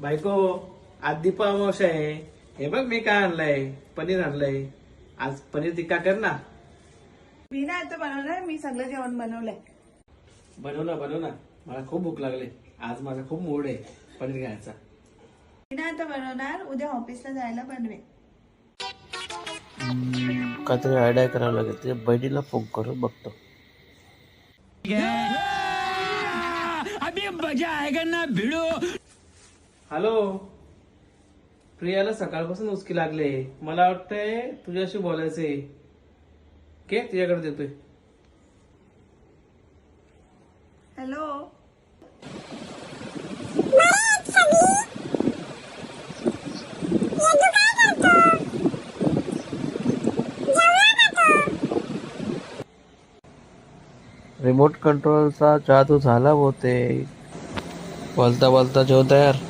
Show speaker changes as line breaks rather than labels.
बायको, आज दीपा अमावस्या आहे. हे बघ मी काय आणलंय, पनीर आणलंय. आज पनीर टिक्का कर ना.
मी ना आता बनवणार, मी सगळं जेवण बनवलंय.
बनव ना. मला खूप भूक लागली. आज माझा खूप मूड आहे पनीर खायचा.
मी ना आता बनवणार, उद्या ऑफिसला जायला बनवे.
काहीतरी आयडिया करावं लागेल. ते बहिणीला फोन करून बघतो.
हॅलो, प्रियाला सकाळपासून उचकी लागले. मला वाटतंय तुझ्याशी बोलायचंय. के तुझ्याकडे देतोय.
हॅलो,
रिमोट कंट्रोलचा जादू झाला होते. बोलता बोलता जेव तयार.